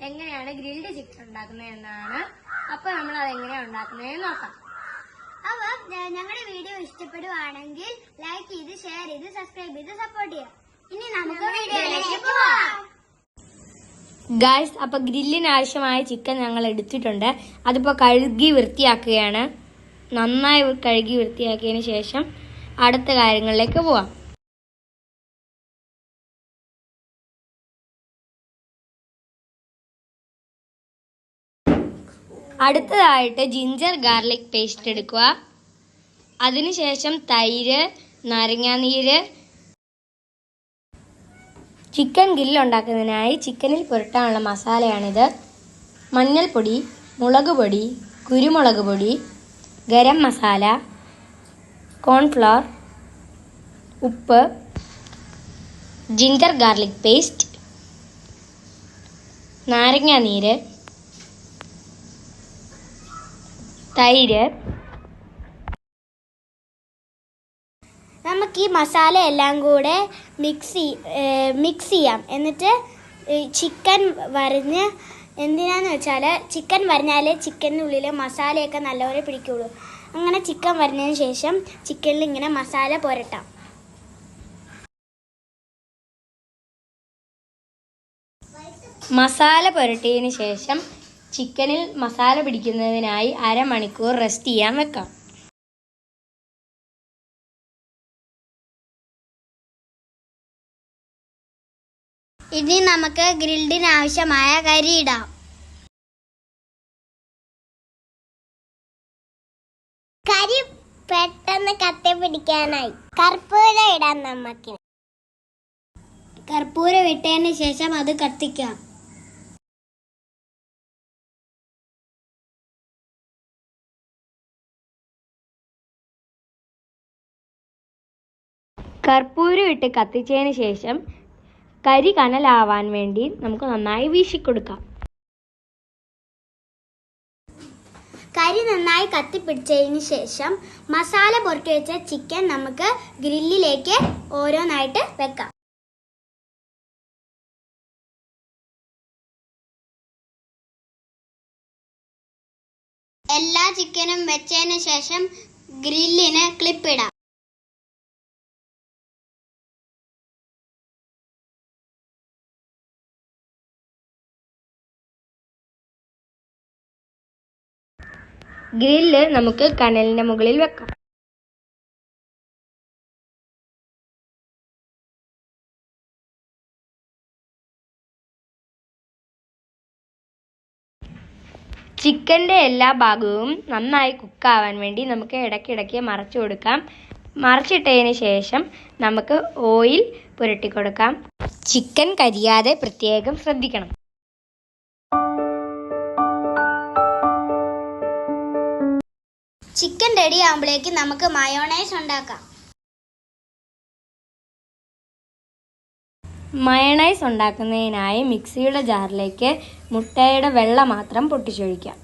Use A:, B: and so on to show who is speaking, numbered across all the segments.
A: എങ്ങനെയാണ് grilled chicken ഉണ്ടാക്കുന്നത് എന്നാണ്. അപ്പൊ നമ്മൾ അത് എങ്ങനെയാണ് ഉണ്ടാക്കുന്നത് നോക്കാം.
B: അപ്പൊ ഞങ്ങളുടെ വീഡിയോ ഇഷ്ടപ്പെടുവാണെങ്കിൽ ലൈക്ക് ചെയ്ത്, ഷെയർ ചെയ്ത്, സബ്സ്ക്രൈബ് ചെയ്ത് സപ്പോർട്ട് ചെയ്യാം. ഇനി നമുക്ക് വീഡിയോയിലേക്ക് പോവാം.
A: ഗായ്സ്, അപ്പൊ ഗ്രില്ലിന് ആവശ്യമായ ചിക്കൻ ഞങ്ങൾ എടുത്തിട്ടുണ്ട്. അതിപ്പോ കഴുകി വൃത്തിയാക്കുകയാണ്. നന്നായി കഴുകി വൃത്തിയാക്കിയതിന് ശേഷം അടുത്ത കാര്യങ്ങളിലേക്ക് പോവാം. അടുത്തതായിട്ട് ജിഞ്ചർ ഗാർലിക് പേസ്റ്റ് എടുക്കുക. അതിനുശേഷം തൈര്, നാരങ്ങാനീര്. ചിക്കൻ ഗ്രില്ല് ഉണ്ടാക്കുന്നതിനായി ചിക്കനിൽ പുരട്ടാനുള്ള മസാലയാണിത്. മഞ്ഞൾപ്പൊടി, മുളക് പൊടി, കുരുമുളക് പൊടി, ഗരം മസാല, കോൺഫ്ലവർ, ഉപ്പ്, ജിഞ്ചർ ഗാർലിക് പേസ്റ്റ്, നാരങ്ങാനീര്, തൈര്.
B: നമുക്ക് ഈ മസാല എല്ലാം കൂടെ മിക്സ് ചെയ്യാം. എന്നിട്ട് ചിക്കൻ വരഞ്ഞ്, എന്തിനാന്ന് വെച്ചാൽ ചിക്കൻ വരഞ്ഞാലേ ചിക്കനുള്ളിൽ മസാലയൊക്കെ നല്ലപോലെ പിടിക്കുള്ളൂ. അങ്ങനെ ചിക്കൻ വരഞ്ഞതിന് ശേഷം ചിക്കനിൽ ഇങ്ങനെ മസാല പുരട്ടാം.
A: മസാല പുരട്ടിയതിന് ശേഷം ചിക്കനിൽ മസാല പിടിക്കുന്നതിനായി അരമണിക്കൂർ റെസ്റ്റ് ചെയ്യാൻ വെക്കാം.
B: ഇനി നമുക്ക് ഗ്രിൽഡിന് ആവശ്യമായ കരി ഇടാം. കരി പെട്ടെന്ന് കത്തി പിടിക്കാനായി കർപ്പൂരം ഇടാം. നമുക്ക് കർപ്പൂരം ഇട്ടതിന് ശേഷം അത് കത്തിക്കാം.
A: കർപ്പൂരം ഇട്ട് കത്തിച്ചതിന് ശേഷം കരി കനലാവാൻ വേണ്ടി നമുക്ക് നന്നായി വീശിക്കൊടുക്കാം.
B: കരി നന്നായി കത്തിപ്പിടിച്ചതിന് ശേഷം മസാല പുരട്ടി വെച്ച ചിക്കൻ നമുക്ക് ഗ്രില്ലിലേക്ക് ഓരോന്നായിട്ട് വെക്കാം. എല്ലാ ചിക്കനും വെച്ചതിന് ശേഷം ഗ്രില്ലിന് ക്ലിപ്പിടാം.
A: ഗ്രില്ല് നമുക്ക് കനലിന്റെ മുകളിൽ വെക്കാം. ചിക്കൻ്റെ എല്ലാ ഭാഗവും നന്നായി കുക്കാവാൻ വേണ്ടി നമുക്ക് ഇടയ്ക്കിടയ്ക്ക് മറച്ചു കൊടുക്കാം. മറച്ചിട്ടതിന് ശേഷം നമുക്ക് ഓയിൽ പുരട്ടി കൊടുക്കാം. ചിക്കൻ കരിയാതെ പ്രത്യേകം ശ്രദ്ധിക്കണം.
B: ചിക്കൻ റെഡി ആകുമ്പോഴേക്ക് നമുക്ക് മയോണൈസ് ഉണ്ടാക്കാം.
A: മയണൈസ് ഉണ്ടാക്കുന്നതിനായി മിക്സിയുടെ ജാറിലേക്ക് മുട്ടയുടെ വെള്ള മാത്രം പൊട്ടിച്ചൊഴിക്കാം.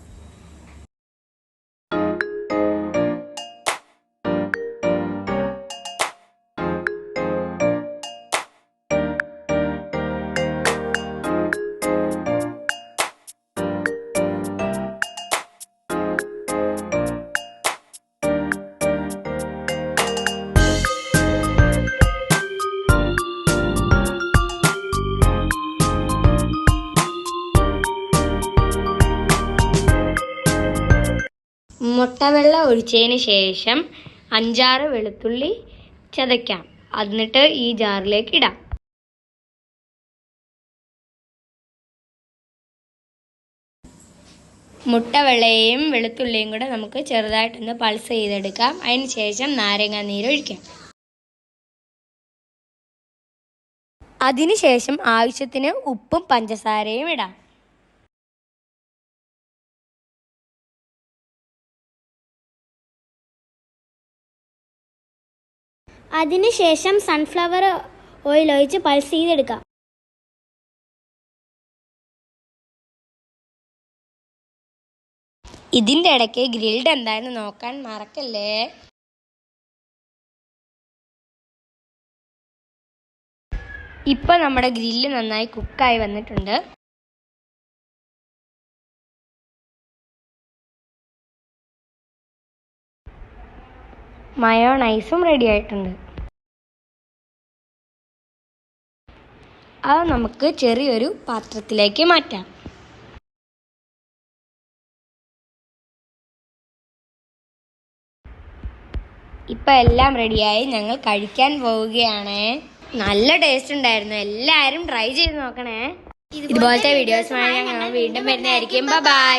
A: മുട്ടവെള്ള ഒഴിച്ചതിന് ശേഷം 5-6 വെളുത്തുള്ളി ചതയ്ക്കാം. എന്നിട്ട് ഈ ജാറിലേക്ക് ഇടാം. മുട്ടവെള്ളയും വെളുത്തുള്ളിയും കൂടെ നമുക്ക് ചെറുതായിട്ടൊന്ന് പൾസ് ചെയ്തെടുക്കാം. അതിന് ശേഷം നാരങ്ങാനീര് ഒഴിക്കാം. അതിനുശേഷം ആവശ്യത്തിന് ഉപ്പും പഞ്ചസാരയും ഇടാം.
B: അതിനുശേഷം സൺഫ്ലവർ ഓയിൽ ഒഴിച്ച് പൾസ് ചെയ്തെടുക്കാം.
A: ഇതിൻ്റെ ഇടയ്ക്ക് ഗ്രിൽഡ് എന്താണെന്ന് നോക്കാൻ മറക്കല്ലേ. ഇപ്പം നമ്മുടെ ഗ്രില്ല് നന്നായി കുക്കായി വന്നിട്ടുണ്ട്. മയോണൈസും റെഡി ആയിട്ടുണ്ട്. അത് നമുക്ക് ചെറിയൊരു പാത്രത്തിലേക്ക് മാറ്റാം. ഇപ്പം എല്ലാം റെഡിയായി, ഞങ്ങൾ കഴിക്കാൻ പോവുകയാണ്. നല്ല ടേസ്റ്റ് ഉണ്ടായിരുന്നു. എല്ലാവരും ട്രൈ ചെയ്ത് നോക്കണേ. ഇതുപോലത്തെ വീഡിയോസുമായി ഞങ്ങൾ വീണ്ടും വരുന്നതായിരിക്കും. ബൈ.